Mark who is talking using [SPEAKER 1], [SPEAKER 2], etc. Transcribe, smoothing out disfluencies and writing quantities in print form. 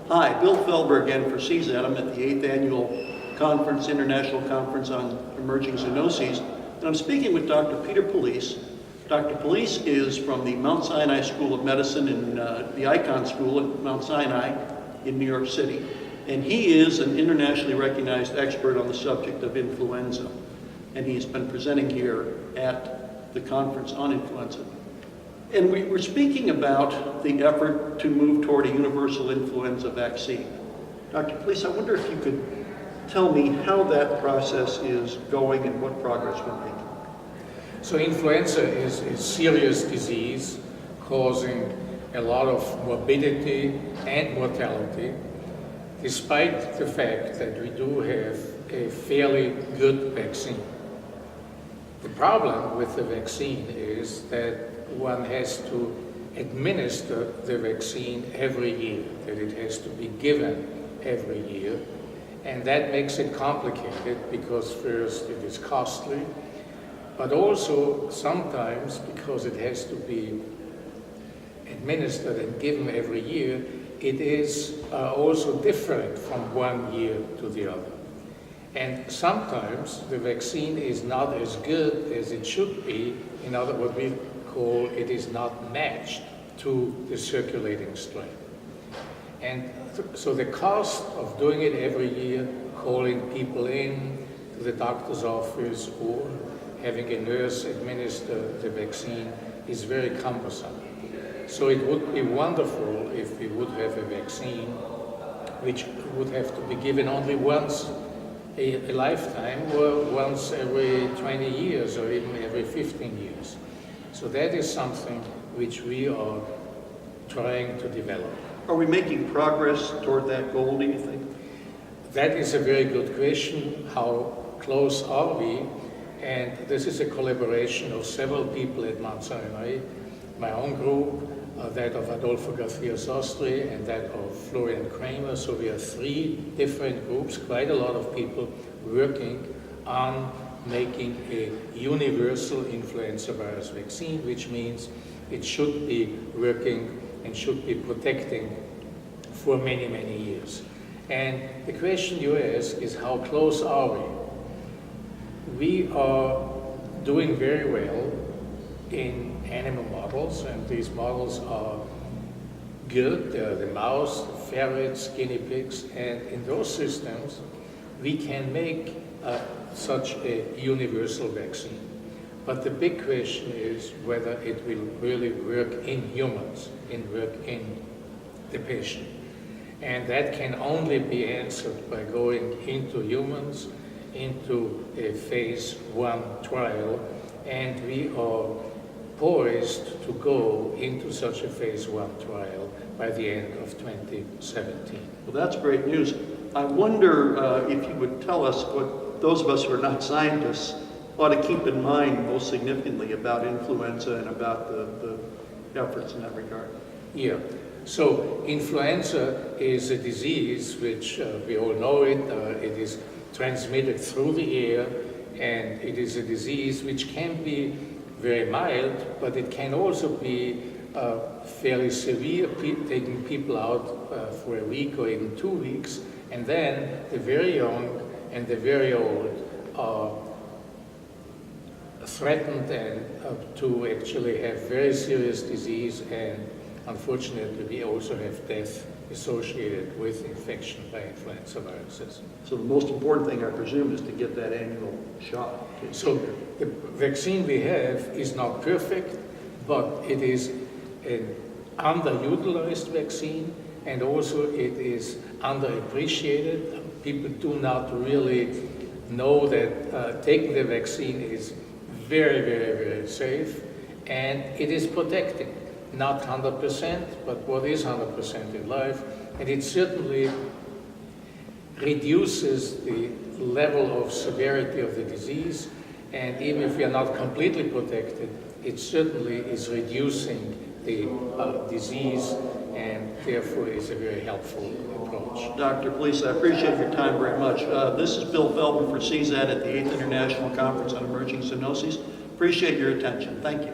[SPEAKER 1] Hi, Bill Felber again for CZAT. I'm at the 8th Annual Conference, International Conference on Emerging Zoonoses, and I'm speaking with Dr. Peter Palese. Dr. Palese is from the Mount Sinai School of Medicine and the Icahn School at Mount Sinai in New York City, and he is an internationally recognized expert on the subject of influenza, and he's been presenting here at the conference on influenza. And we're speaking about the effort to move toward a universal influenza vaccine. Dr. Palese, I wonder if you could tell me how that process is going and what progress we're making.
[SPEAKER 2] So influenza is a serious disease causing a lot of morbidity and mortality, despite the fact that we do have a fairly good vaccine. The problem with the vaccine is that one has to administer the vaccine every year, that it has to be given every year. And that makes it complicated because first it is costly, but also sometimes because it has to be administered and given every year, it is also different from one year to the other. And sometimes the vaccine is not as good as it should be, in other words, we call it is not matched to the circulating strain. And so the cost of doing it every year, calling people in to the doctor's office or having a nurse administer the vaccine is very cumbersome. So it would be wonderful if we would have a vaccine which would have to be given only once a lifetime or once every 20 years or even every 15 years. So that is something which we are trying to develop.
[SPEAKER 1] Are we making progress toward that goal, do you think?
[SPEAKER 2] That is a very good question. How close are we? And this is a collaboration of several people at Mount Sinai, my own group, that of Adolfo Garcia Sostre, and that of Florian Kramer. So we are three different groups, quite a lot of people working on making a universal influenza virus vaccine, which means it should be working and should be protecting for many, many years. And the question you ask is, how close are we? We are doing very well in animal models, and these models are good. The mouse, ferrets, guinea pigs, and in those systems, we can make such a universal vaccine. But the big question is whether it will really work in humans, work in the patient. And that can only be answered by going into humans, into a phase 1 trial, and we are poised to go into such a phase 1 trial by the end of 2017.
[SPEAKER 1] Well, that's great news. I wonder if you would tell us what those of us who are not scientists ought to keep in mind most significantly about influenza and about the efforts in that regard.
[SPEAKER 2] Yeah. So influenza is a disease which we all know it. It is transmitted through the air, and it is a disease which can be very mild, but it can also be fairly severe, taking people out for a week or even 2 weeks, and then the very young and the very old are threatened and to actually have very serious disease, and unfortunately we also have death associated with infection by influenza viruses.
[SPEAKER 1] So the most important thing, I presume, is to get that annual shot.
[SPEAKER 2] So the vaccine we have is not perfect, but it is an underutilized vaccine, and also it is underappreciated. People do not really know that taking the vaccine is very, very, very safe, and it is protecting. Not 100%, but what is 100% in life, and it certainly reduces the level of severity of the disease, and even if we are not completely protected, it certainly is reducing the disease, and therefore is a very helpful approach.
[SPEAKER 1] Dr. Palese, I appreciate your time very much. This is Bill Feldman for CZAT at the 8th International Conference on Emerging Zoonoses. Appreciate your attention. Thank you.